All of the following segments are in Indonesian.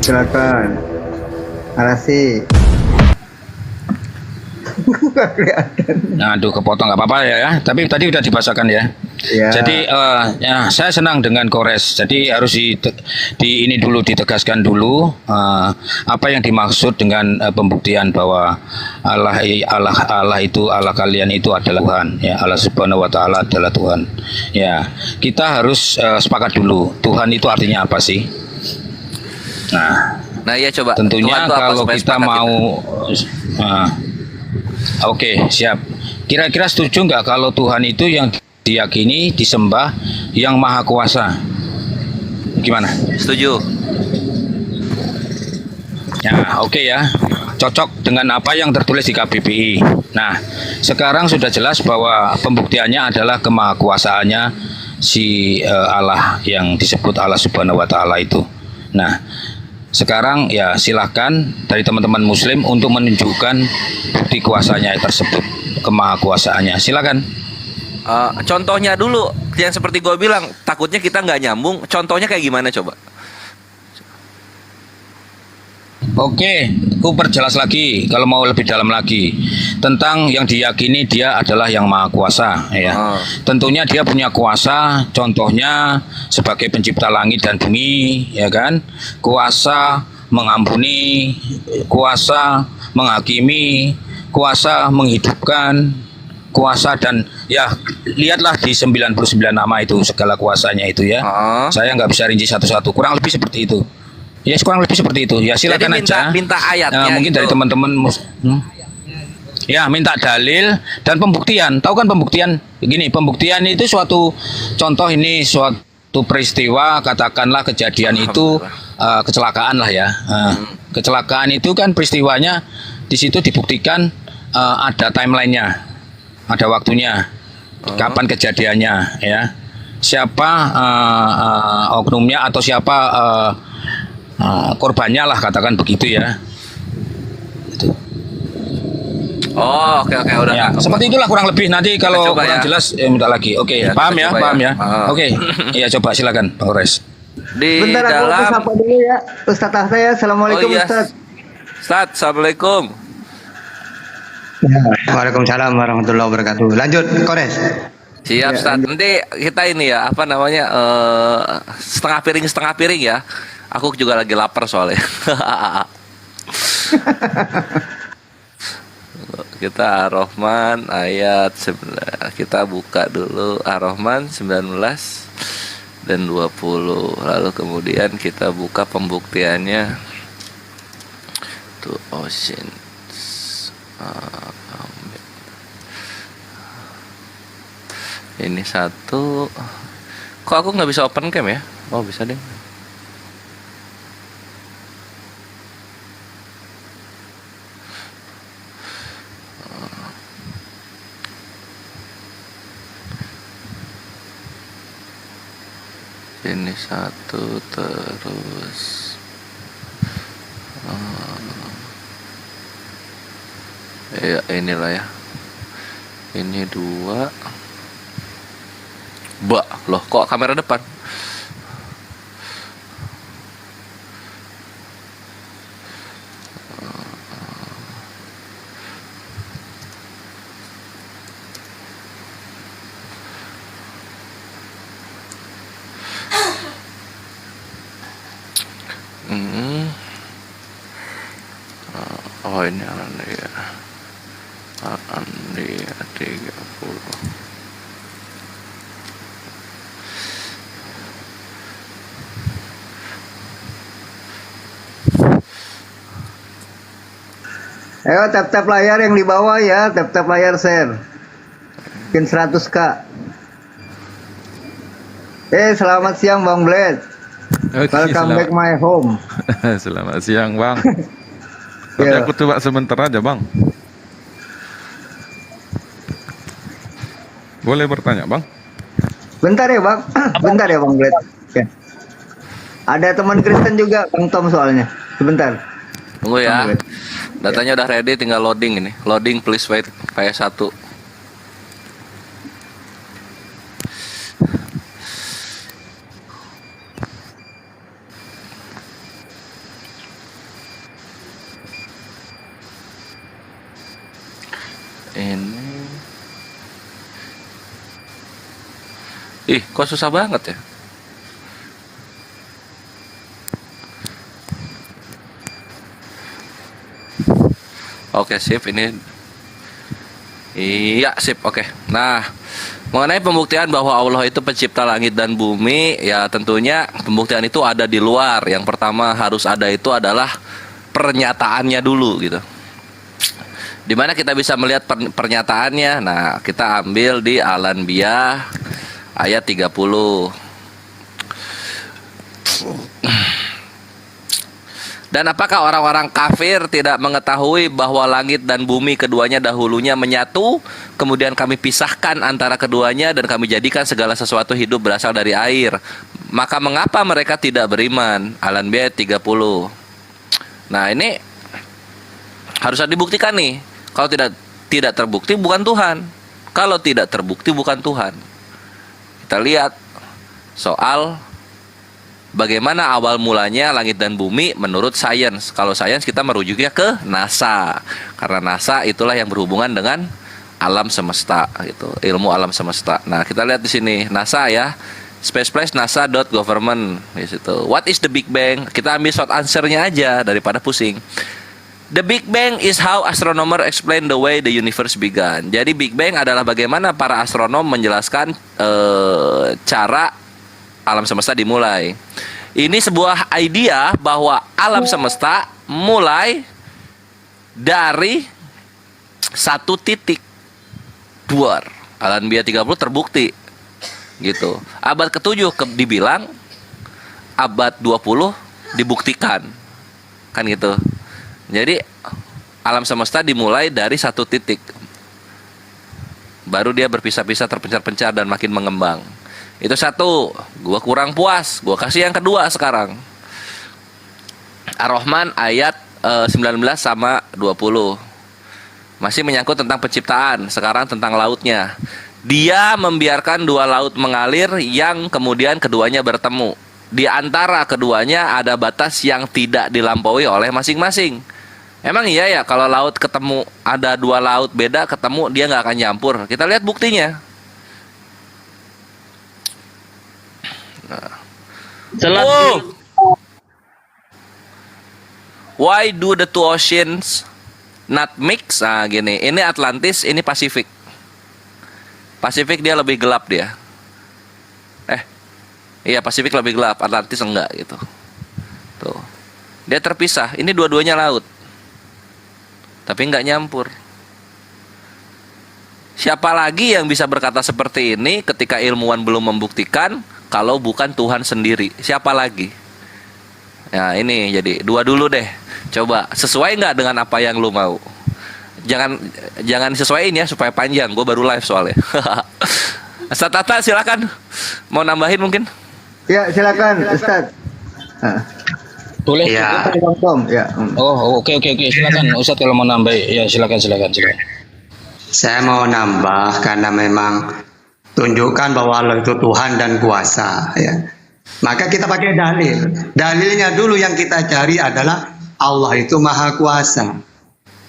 Silakan. Arasi. Nggak kelihatan. Nah, aduh kepotong nggak apa-apa ya, tapi tadi udah dibahasakan ya. Ya. Jadi ya, saya senang dengan Kores. Jadi harus ini dulu ditegaskan dulu apa yang dimaksud dengan pembuktian bahwa Allah itu Allah kalian itu adalah Tuhan. Ya, Allah Subhanahu Wa Taala adalah Tuhan. Ya, kita harus sepakat dulu. Tuhan itu artinya apa sih? Nah ya coba. Tentunya Tuhan tuh apa kalau supaya kita sepakat mau oke, siap. Kira-kira setuju nggak kalau Tuhan itu yang diyakini, disembah, yang maha kuasa? Gimana? Setuju. Ya, oke ya. Cocok dengan apa yang tertulis di KBBI. Nah, sekarang sudah jelas bahwa pembuktiannya adalah kemahakuasaannya si Allah yang disebut Allah Subhanahu Wa Taala itu. Nah, sekarang ya silahkan dari teman-teman Muslim untuk menunjukkan bukti kuasanya tersebut, kemahakuasaannya. Silakan. Contohnya dulu yang seperti gue bilang, takutnya kita nggak nyambung. Contohnya kayak gimana coba? Oke, aku perjelas lagi kalau mau lebih dalam lagi tentang yang diyakini dia adalah yang maha kuasa ya. Tentunya dia punya kuasa, contohnya sebagai pencipta langit dan bumi ya kan. Kuasa mengampuni, kuasa menghakimi, kuasa menghidupkan, kuasa dan ya lihatlah di 99 nama itu segala kuasanya itu ya. Saya nggak bisa rinci satu-satu, kurang lebih seperti itu. Ya kurang lebih seperti itu. Ya silakan. Jadi minta ayatnya. Mungkin gitu. dari teman-teman ya minta dalil dan pembuktian. Tahu kan pembuktian? Begini, pembuktian itu suatu contoh, ini suatu peristiwa, katakanlah kejadian itu kecelakaan lah ya. Kecelakaan itu kan peristiwanya di situ dibuktikan ada timelinenya, ada waktunya, kapan kejadiannya ya. Siapa oknumnya atau siapa korbannya lah, katakan begitu ya. Oh, oke udah. Ya, seperti itulah kurang lebih. Nanti kalau kurang jelas minta lagi. Oke, Ya, paham ya, paham ya. Oke. Iya, coba silakan Bang Ores. Di Bentar aku dalam sapa dulu ya. Ustadz Ahta ya. Assalamualaikum Ustadz. Ustadz, assalamualaikum. Ya. Waalaikumsalam warahmatullahi wabarakatuh. Lanjut, Kores. Siap, Ustadz. Nanti kita ini ya, apa namanya, setengah piring ya. Aku juga lagi lapar soalnya. Kita Ar-Rahman ayat 19. Kita buka dulu Ar-Rahman 19 dan 20. Lalu kemudian kita buka pembuktiannya. To ocean. Ini satu. Kok aku nggak bisa open cam ya? Oh, bisa deh. Ini satu, terus ya inilah ya, ini dua. Loh kok kamera depan? Oh ini Andia 30. Ayo tap-tap layar yang di bawah ya. Tap-tap layar share. Bikin 100K. Selamat siang Bang Bled. Welcome back my home. Selamat siang Bang. Tapi Ya. aku coba sebentar aja Bang. Boleh bertanya Bang? Bentar ya Bang. Bentar ya Bang Bled. Ya. Ada teman Kristen juga Bang Tom soalnya. Sebentar. Tunggu ya. Datanya udah ready, tinggal loading ini. Loading, please wait. PS1. Ini. Ih, kok susah banget ya? Oke, sip. Ini. Iya, sip. Oke. Nah, mengenai pembuktian bahwa Allah itu pencipta langit dan bumi, ya tentunya pembuktian itu ada di luar. Yang pertama harus ada itu adalah pernyataannya dulu gitu. Dimana kita bisa melihat pernyataannya? Nah, kita ambil di Al-Anbiya ayat 30. Dan apakah orang-orang kafir tidak mengetahui bahwa langit dan bumi keduanya dahulunya menyatu, kemudian kami pisahkan antara keduanya dan kami jadikan segala sesuatu hidup berasal dari air. Maka mengapa mereka tidak beriman? Al-Anbiya 30. Nah, ini harus dibuktikan nih. Kalau tidak terbukti bukan Tuhan. Kalau tidak terbukti bukan Tuhan. Kita lihat soal bagaimana awal mulanya langit dan bumi menurut sains. Kalau sains kita merujuknya ke NASA. Karena NASA itulah yang berhubungan dengan alam semesta gitu, ilmu alam semesta. Nah, kita lihat di sini NASA ya. Spaceplace.nasa.government di situ. What is the Big Bang? Kita ambil short answer-nya aja daripada pusing. The Big Bang is how astronomer explain the way the universe began. Jadi Big Bang adalah bagaimana para astronom menjelaskan cara alam semesta dimulai. Ini sebuah idea bahwa alam semesta mulai dari satu titik duar. Al-Anbiya 30 terbukti gitu. Abad ke-7 dibilang, abad 20 dibuktikan. Kan gitu. Jadi alam semesta dimulai dari satu titik. Baru dia berpisah-pisah, terpencar-pencar dan makin mengembang. Itu satu, gua kurang puas, gua kasih yang kedua sekarang. Ar-Rahman ayat 19 sama 20. Masih menyangkut tentang penciptaan, sekarang tentang lautnya. Dia membiarkan dua laut mengalir yang kemudian keduanya bertemu. Di antara keduanya ada batas yang tidak dilampaui oleh masing-masing. Emang iya ya kalau laut ketemu, ada dua laut beda ketemu, dia nggak akan nyampur. Kita lihat buktinya. Wow. Why do the two oceans not mix? Nah gini, ini Atlantis, ini Pasifik. Pasifik dia lebih gelap dia. Iya Pasifik lebih gelap, Atlantis enggak gitu. Tuh, dia terpisah. Ini dua-duanya laut, tapi enggak nyampur. Siapa lagi yang bisa berkata seperti ini ketika ilmuwan belum membuktikan? Kalau bukan Tuhan sendiri, siapa lagi? Ya ini jadi dua dulu deh. Coba sesuai nggak dengan apa yang lu mau? Jangan sesuaiin ya supaya panjang. Gue baru live soalnya. Ustaz Tata silakan. Mau nambahin mungkin? Ya silakan Ustaz. Boleh. Ya. Bang Tom. Ya. Oh, oke. Silakan Ustaz kalau mau nambah. Ya, silakan. Saya mau nambah karena memang tunjukkan bahwa Allah itu Tuhan dan kuasa ya. Maka kita pakai dalil. Dalilnya dulu yang kita cari adalah Allah itu maha kuasa.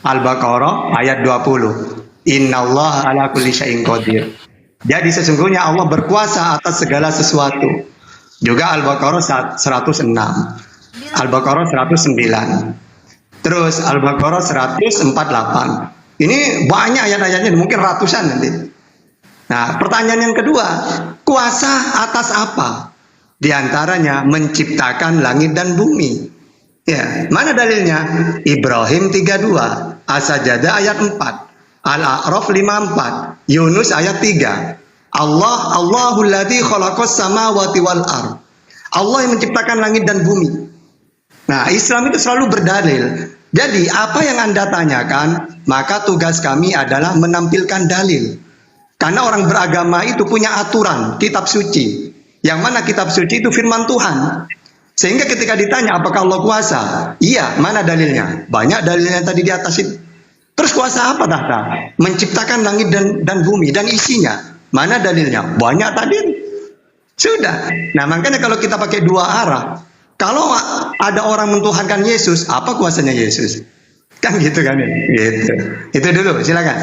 Al-Baqarah ayat 20. Innallaha ala kulli syai'in qadir. Jadi sesungguhnya Allah berkuasa atas segala sesuatu. Juga Al-Baqarah 106. Al-Baqarah 109. Terus Al-Baqarah 148. Ini banyak ayat-ayatnya, mungkin ratusan nanti. Nah, pertanyaan yang kedua, kuasa atas apa? Di antaranya menciptakan langit dan bumi. Ya, mana dalilnya? Ibrahim 32, As-Sajdah ayat 4, Al-A'raf 54, Yunus ayat 3. Allahul ladzi khalaqas samawati wal ard. Allah yang menciptakan langit dan bumi. Nah, Islam itu selalu berdalil. Jadi, apa yang Anda tanyakan, maka tugas kami adalah menampilkan dalil. Karena orang beragama itu punya aturan, kitab suci. Yang mana kitab suci itu firman Tuhan. Sehingga ketika ditanya apakah Allah kuasa? Iya, mana dalilnya? Banyak dalilnya tadi di atas itu. Terus kuasa apa Tata? Menciptakan langit dan bumi dan isinya. Mana dalilnya? Banyak tadi. Sudah. Nah, makanya kalau kita pakai dua arah, kalau ada orang mentuhankan Yesus, apa kuasanya Yesus? Kan gitu kan ya. Gitu. Itu dulu, silakan.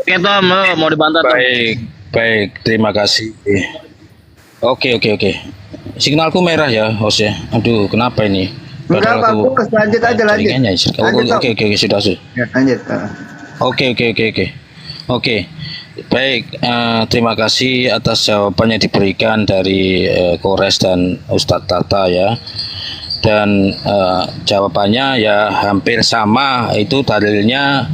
Oke Tom, mau dibantah Tom. Baik, baik, terima kasih. Oke. Signalku merah ya, host ya. Aduh, kenapa ini? Enggak Padahal aku bagus, lanjut aja lanjut. jaringannya. Lanjut, Tom. Oke, sudah. Ya, lanjut. Oke. Baik, terima kasih atas jawabannya diberikan dari Kores dan Ustadz Tata ya. Dan jawabannya ya hampir sama, itu dalilnya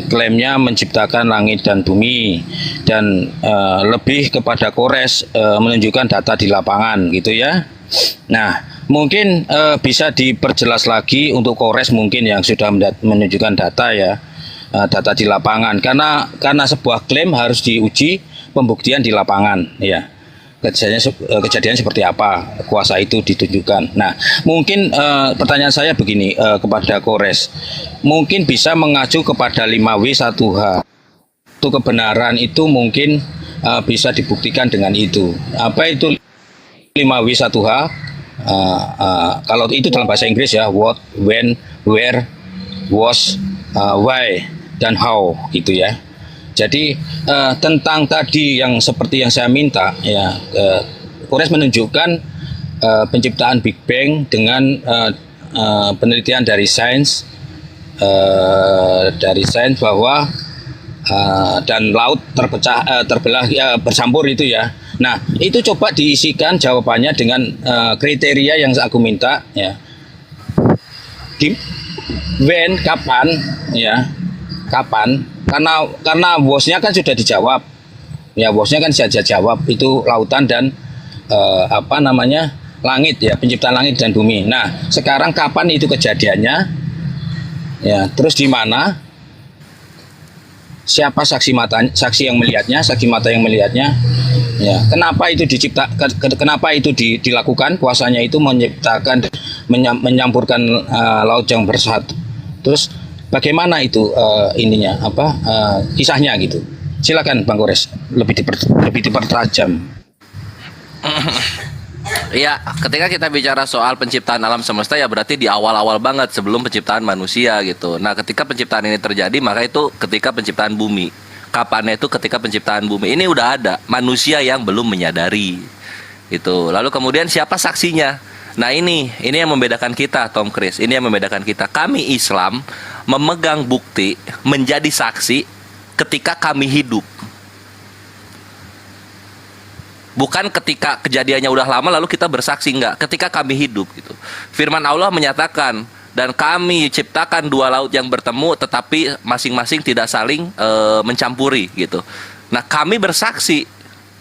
klaimnya menciptakan langit dan bumi, dan lebih kepada Kores menunjukkan data di lapangan gitu ya. Nah, mungkin bisa diperjelas lagi untuk Kores mungkin yang sudah menunjukkan data ya, data di lapangan, karena sebuah klaim harus diuji pembuktian di lapangan ya. Kejadian seperti apa kuasa itu ditunjukkan. Nah, mungkin pertanyaan saya begini kepada Kores, mungkin bisa mengacu kepada 5W1H. Itu kebenaran itu mungkin bisa dibuktikan dengan itu. Apa itu 5W1H? Kalau itu dalam bahasa Inggris ya, what, when, where, was, why, dan how gitu ya. Jadi tentang tadi yang seperti yang saya minta ya, Kores menunjukkan penciptaan Big Bang dengan penelitian dari sains bahwa dan laut terbelah bercampur itu ya. Nah, itu coba diisikan jawabannya dengan kriteria yang aku minta ya. When, kapan ya, kapan? Karena bosnya kan sudah dijawab ya, bosnya kan sudah jawab itu lautan dan langit ya, penciptaan langit dan bumi. Nah, sekarang kapan itu kejadiannya ya, terus di mana, siapa saksi yang melihatnya, saksi mata yang melihatnya ya, kenapa itu dilakukan, kuasanya itu menciptakan menyampurkan laut yang bersatu, terus bagaimana itu kisahnya gitu. Silakan Bang Kores, lebih dipertajam. Ya, ketika kita bicara soal penciptaan alam semesta ya berarti di awal-awal banget sebelum penciptaan manusia gitu. Nah, ketika penciptaan ini terjadi maka itu ketika penciptaan bumi. Kapannya itu ketika penciptaan bumi. Ini udah ada manusia yang belum menyadari. Itu. Lalu kemudian siapa saksinya? Nah, ini yang membedakan kita, Tom Chris. Ini yang membedakan kita. Kami Islam memegang bukti, menjadi saksi ketika kami hidup. Bukan ketika kejadiannya udah lama lalu kita bersaksi, enggak. Ketika kami hidup gitu. Firman Allah menyatakan, dan kami ciptakan dua laut yang bertemu tetapi masing-masing tidak saling mencampuri gitu. Nah, kami bersaksi,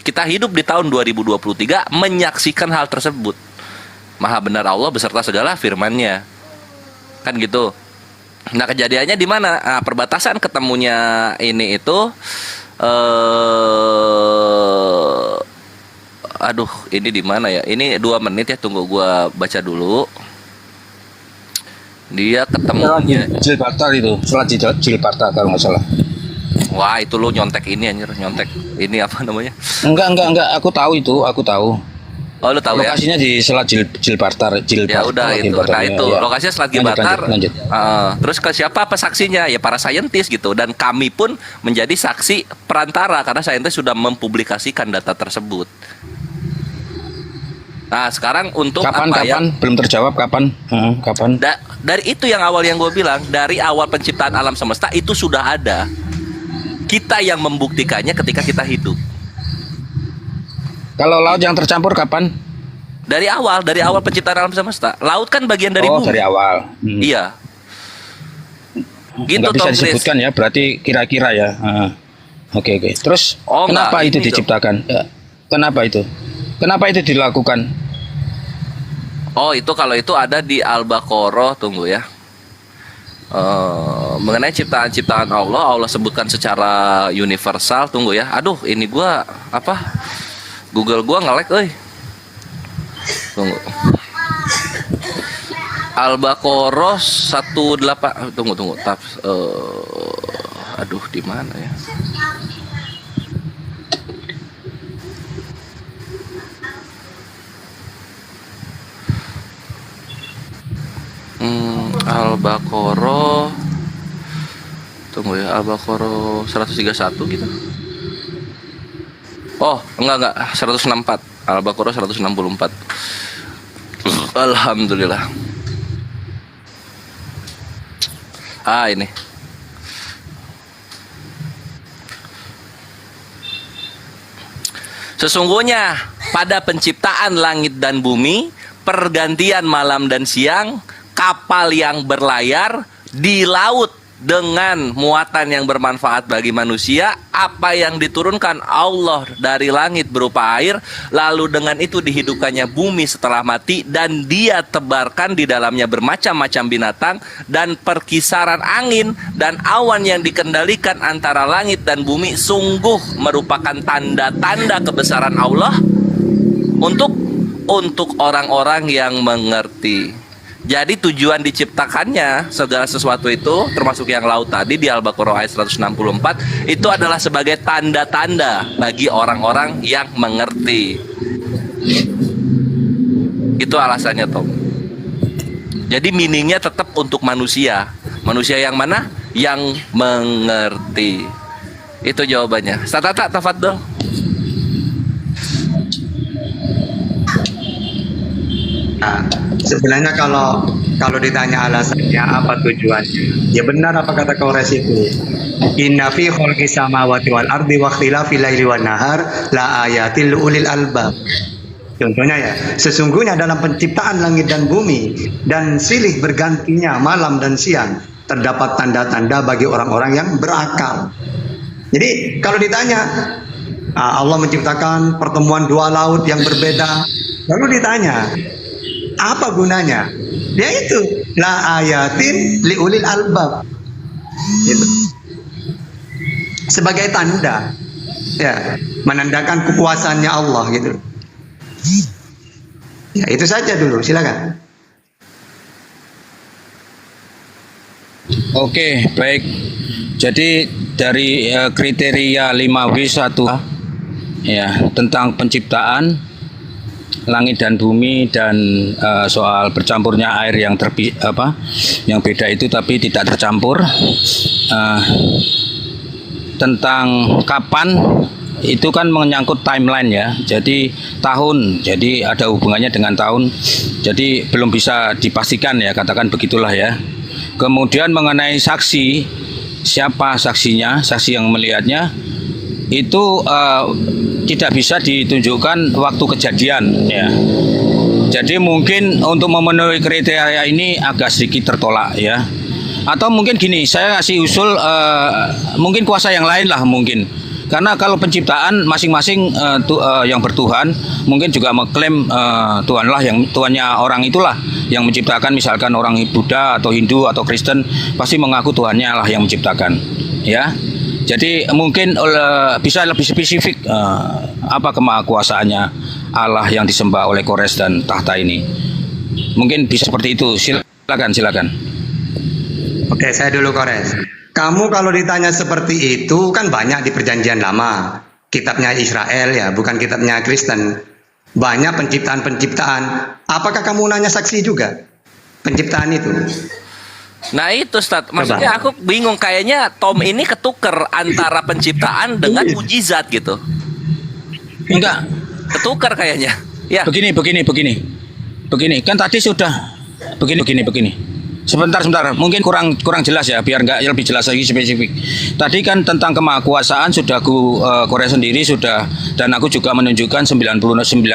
kita hidup di tahun 2023 menyaksikan hal tersebut. Maha benar Allah beserta segala firman-Nya. Kan gitu. Nah, kejadiannya di mana? Nah, perbatasan ketemunya ini itu ini di mana ya? Ini 2 menit ya, tunggu gua baca dulu. Dia ketemunya Jilpartar itu, sholat Jilpartar kalau nggak salah. Wah, itu lu nyontek ini anjir, nyontek. Ini apa namanya? Enggak, aku tahu itu, aku tahu. Oh, lu tahu lokasinya ya? di Selat Jilpartar. Ya udah itu. Nah, itu ya. lokasinya Selat Jilpartar. Lanjut. Terus ke siapa saksinya? Ya para saintis gitu, dan kami pun menjadi saksi perantara karena saintis sudah mempublikasikan data tersebut. Nah, sekarang untuk kapan belum terjawab kapan? Dari itu yang awal yang gue bilang, dari awal penciptaan alam semesta itu sudah ada. Kita yang membuktikannya ketika kita hidup. Kalau laut yang tercampur kapan? Dari awal penciptaan alam semesta. Laut kan bagian dari bumi. Dari awal. Iya. Gitu. Nggak bisa disebutkan ya, berarti kira-kira ya. Oke. Terus kenapa itu diciptakan? Kenapa itu? Kenapa itu dilakukan? Oh, itu kalau itu ada di Al-Baqarah, tunggu ya. Mengenai ciptaan-ciptaan Allah sebutkan secara universal, tunggu ya. Aduh, ini gua Google gua nge-lag euy. Tunggu. Al-Baqarah 18 tunggu. Aduh, di mana ya? Al-Baqarah. Tunggu ya, Al-Baqarah 131 gitu. Oh, enggak, 164. Al-Baqarah 164. Alhamdulillah. Ini. Sesungguhnya pada penciptaan langit dan bumi, pergantian malam dan siang, kapal yang berlayar di laut dengan muatan yang bermanfaat bagi manusia, apa yang diturunkan Allah dari langit berupa air, lalu dengan itu dihidupkannya bumi setelah mati, dan dia tebarkan di dalamnya bermacam-macam binatang, dan perkisaran angin dan awan yang dikendalikan antara langit dan bumi sungguh merupakan tanda-tanda kebesaran Allah untuk orang-orang yang mengerti. Jadi tujuan diciptakannya segala sesuatu itu, termasuk yang laut tadi di Al-Baqarah ayat 164, itu adalah sebagai tanda-tanda bagi orang-orang yang mengerti. Itu alasannya, Tom. Jadi meaningnya tetap untuk manusia. Manusia yang mana? Yang mengerti. Itu jawabannya. Tata, tafadhol. Nah, sebenarnya kalau ditanya alasannya apa tujuannya, ya benar apa kata Kores itu. Inna fi khalqis samawati wal ardi wa ikhtilafil laili wan nahar la ayatil ulil albab. Contohnya ya, sesungguhnya dalam penciptaan langit dan bumi dan silih bergantinya malam dan siang terdapat tanda-tanda bagi orang-orang yang berakal. Jadi kalau ditanya Allah menciptakan pertemuan dua laut yang berbeda, lalu ditanya apa gunanya? Ya itu, la ayatin liulil albab. Gitu. Sebagai tanda, ya, menandakan kekuasaannya Allah gitu. Ya, itu saja dulu, silakan. Oke, baik. Jadi dari kriteria 5W1 ya tentang penciptaan langit dan bumi dan soal bercampurnya air yang yang beda itu tapi tidak tercampur, tentang kapan itu kan menyangkut timeline ya, jadi tahun, jadi ada hubungannya dengan tahun, jadi belum bisa dipastikan ya, katakan begitulah ya. Kemudian mengenai saksi, siapa saksinya, saksi yang melihatnya itu tidak bisa ditunjukkan waktu kejadian ya. Jadi mungkin untuk memenuhi kriteria ini agak sedikit tertolak ya. Atau mungkin gini, saya kasih usul mungkin kuasa yang lain lah mungkin. Karena kalau penciptaan masing-masing yang bertuhan mungkin juga mengklaim Tuhanlah yang Tuhannya orang itulah yang menciptakan, misalkan orang Buddha atau Hindu atau Kristen pasti mengaku Tuhannya lah yang menciptakan ya. Jadi mungkin bisa lebih spesifik apa kemahakuasaannya Allah yang disembah oleh Kores dan tahta ini. Mungkin bisa seperti itu. Silakan. Oke, saya dulu Kores. Kamu kalau ditanya seperti itu kan banyak di Perjanjian Lama. Kitabnya Israel ya, bukan kitabnya Kristen. Banyak penciptaan-penciptaan. Apakah kamu nanya saksi juga? Penciptaan itu. Nah itu Ustaz, maksudnya aku bingung, kayaknya Tom ini ketuker antara penciptaan dengan mujizat gitu. Enggak, ketuker kayaknya. Ya. Begini. Kan tadi sudah begini. Sebentar. Mungkin kurang jelas ya, biar nggak lebih jelas lagi spesifik. Tadi kan tentang kemahakuasaan sudah Korea sendiri sudah, dan aku juga menunjukkan 99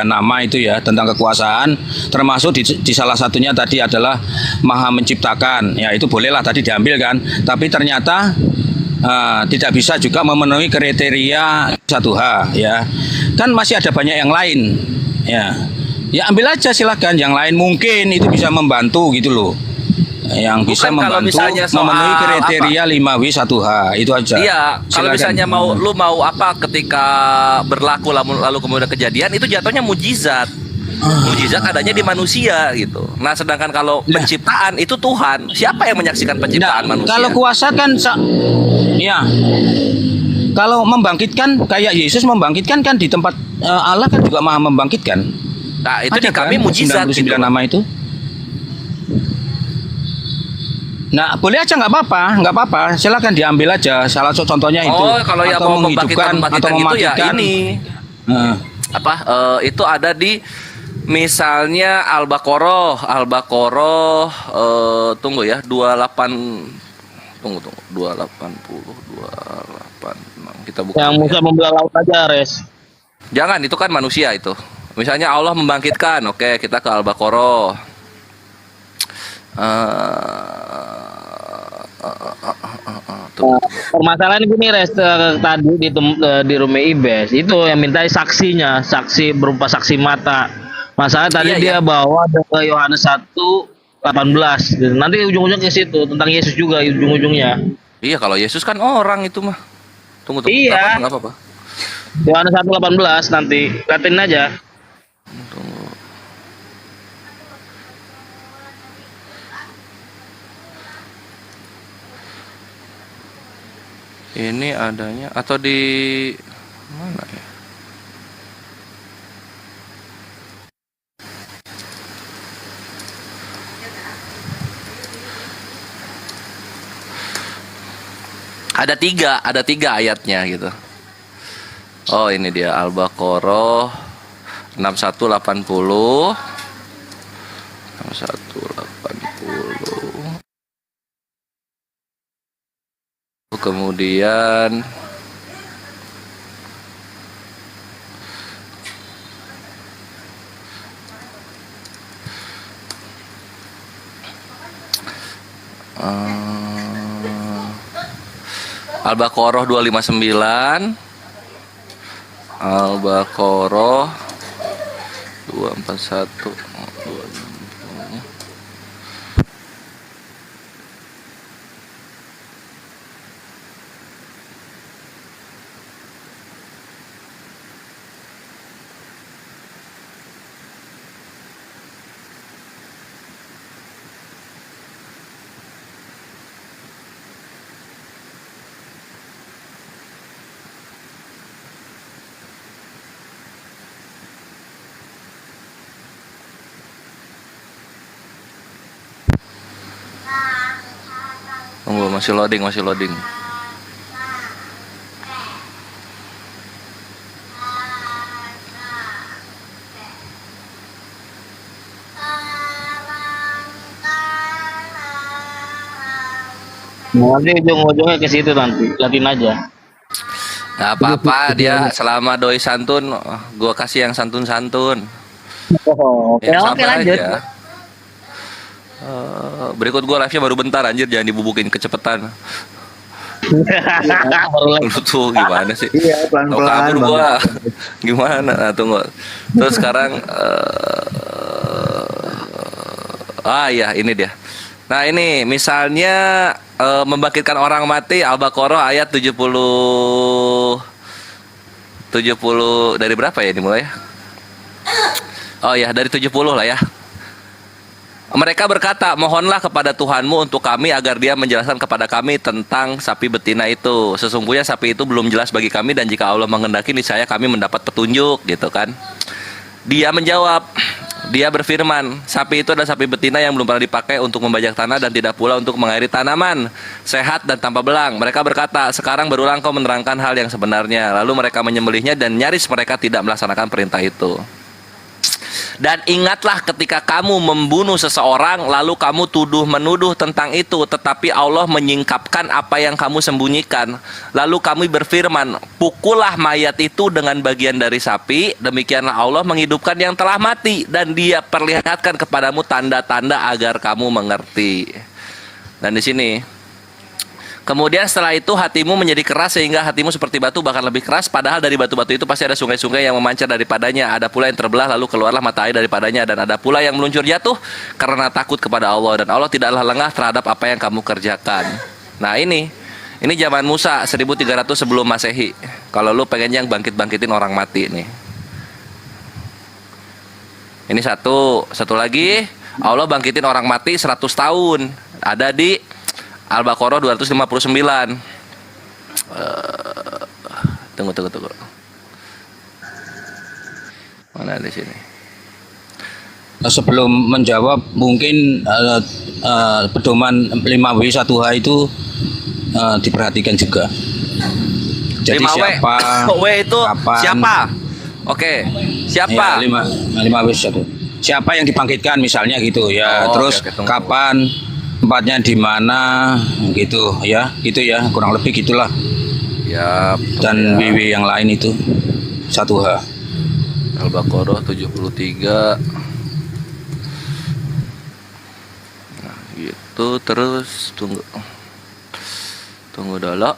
nama itu ya tentang kekuasaan, termasuk di salah satunya tadi adalah Maha Menciptakan. Ya itu bolehlah tadi diambil kan. Tapi ternyata tidak bisa juga memenuhi kriteria 1H ya. Kan masih ada banyak yang lain ya. Ya ambil aja silakan, yang lain mungkin itu bisa membantu gitu loh. Yang bisa membantu memenuhi kriteria 5W1H itu aja. Iya, kalau silakan. misalnya lu mau apa ketika berlaku lalu kemudian kejadian itu jatuhnya mujizat. Mujizat adanya di manusia gitu. Nah, sedangkan kalau penciptaan itu Tuhan. Siapa yang menyaksikan penciptaan manusia? Kalau kuasa kan ya. Kalau membangkitkan kayak Yesus membangkitkan kan di tempat Allah kan juga Maha membangkitkan. Nah, itu ada di kami kan? mujizat 99 gitu. nama itu. Nah, boleh aja nggak apa-apa. Silakan diambil aja. Salah satu contohnya itu. Oh, kalau yang Atau mau menghidupkan membangkitkan atau itu ya mematikan. ini. Nah, Itu ada di misalnya Al-Baqarah tunggu ya 280 286 kita buka Yang dulu Musa ya. membelah laut aja, Res. Jangan, itu kan manusia itu. Misalnya Allah membangkitkan. Oke, kita ke Al-Baqarah. Tunggu. Permasalahan gini, Res, tadi di rumah Ibes itu yang minta saksinya, saksi berupa saksi mata. Masalah tadi Iya, dia iya. bawa ke Yohanes 1:18 gitu. Nanti ujung-ujungnya ke situ tentang Yesus juga ujung-ujungnya. Iya, kalau Yesus kan orang itu mah. Tunggu. Iya. Nggak apa-apa. Yohanes 1:18 nanti liatin aja. Tunggu. Ini adanya atau di mana ya? Ada tiga ayatnya gitu. Oh, ini dia Al-Baqarah 6180. 6180. Kemudian Al-Baqarah 259, Al-Baqarah 241, 260. Tunggu, masih loading. Nanti ujung-ujungnya ke situ nanti liatin aja. Nggak apa-apa, dia selama doi santun, gua kasih yang santun-santun. Oke, Ya, oke sabar lanjut. aja. Berikut gua live-nya baru bentar, anjir, jangan dibubukin kecepetan. Baru lagi. Lu tuh gimana sih? Iya, Mau pelan-pelan, kabur Bang. gua. Gimana? Nah, tunggu. Terus sekarang ya ini dia. Nah, ini misalnya membangkitkan orang mati Al-Baqarah ayat 70 dari berapa ya dimulai? Oh ya, dari 70 lah ya. Mereka berkata, mohonlah kepada Tuhanmu untuk kami agar dia menjelaskan kepada kami tentang sapi betina itu. Sesungguhnya sapi itu belum jelas bagi kami dan jika Allah menghendaki niscaya kami mendapat petunjuk gitu kan. Dia menjawab, dia berfirman, sapi itu adalah sapi betina yang belum pernah dipakai untuk membajak tanah dan tidak pula untuk mengairi tanaman, sehat dan tanpa belang. Mereka berkata, sekarang berulang kau menerangkan hal yang sebenarnya. Lalu mereka menyembelihnya dan nyaris mereka tidak melaksanakan perintah itu. Dan ingatlah ketika kamu membunuh seseorang lalu kamu menuduh tentang itu, tetapi Allah menyingkapkan apa yang kamu sembunyikan. Lalu kami berfirman, pukullah mayat itu dengan bagian dari sapi, demikianlah Allah menghidupkan yang telah mati dan dia perlihatkan kepadamu tanda-tanda agar kamu mengerti. Dan di sini kemudian setelah itu hatimu menjadi keras sehingga hatimu seperti batu bahkan lebih keras, padahal dari batu-batu itu pasti ada sungai-sungai yang memancar daripadanya. Ada pula yang terbelah lalu keluarlah mata air daripadanya, dan ada pula yang meluncur jatuh karena takut kepada Allah, dan Allah tidaklah lengah terhadap apa yang kamu kerjakan. Nah, ini zaman Musa 1300 sebelum Masehi. Kalau lu pengen yang bangkit-bangkitin orang mati nih. Ini satu lagi, Allah bangkitin orang mati 100 tahun. Ada di Al-Baqarah 259. Tunggu. Mana di sini? sebelum menjawab mungkin pedoman 5W 1H itu diperhatikan juga. Jadi 5W. siapa, W itu kapan, siapa? Oke, siapa? Ya, 5W 1. Siapa yang dibangkitkan misalnya gitu ya. Oh, Terus oke, tunggu. kapan, tempatnya di mana gitu ya. Gitu ya, kurang lebih gitulah. Ya. Dan WW yang lain itu 1H. Al-Baqarah 73. Nah, gitu terus tunggu dulu.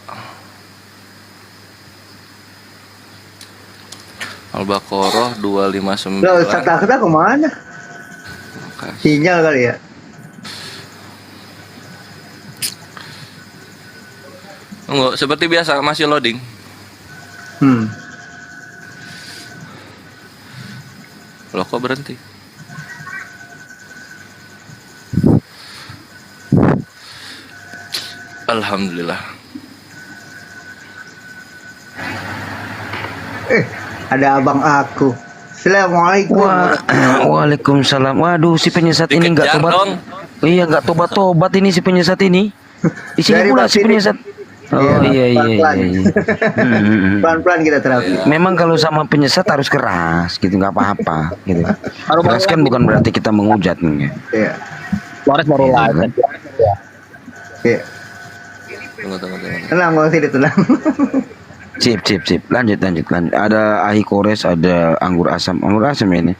Al-Baqarah 259. Loh, Ustaz Akhtar kemana? Sinyal kali ya. Tunggu, seperti biasa masih loading. Loh kok berhenti? Alhamdulillah. Ada abang aku. Assalamualaikum. Waalaikumsalam. Waduh, si penyesat ini nggak Dikejar tobat. dong. Iya, nggak tobat ini si penyesat ini. Di sini Dari pula si pasti penyesat. Oh iya. Pelan-pelan kita terapi. Memang kalau sama penyesat harus keras gitu, nggak apa-apa gitu. Keras kan bukan berarti kita menghujat nih. Iya. Flores baru live. Iya. Tunggu. Tenang, Bang Sidit, tenang. Sip. Lanjut. Ada ahi kores, ada anggur asam ini.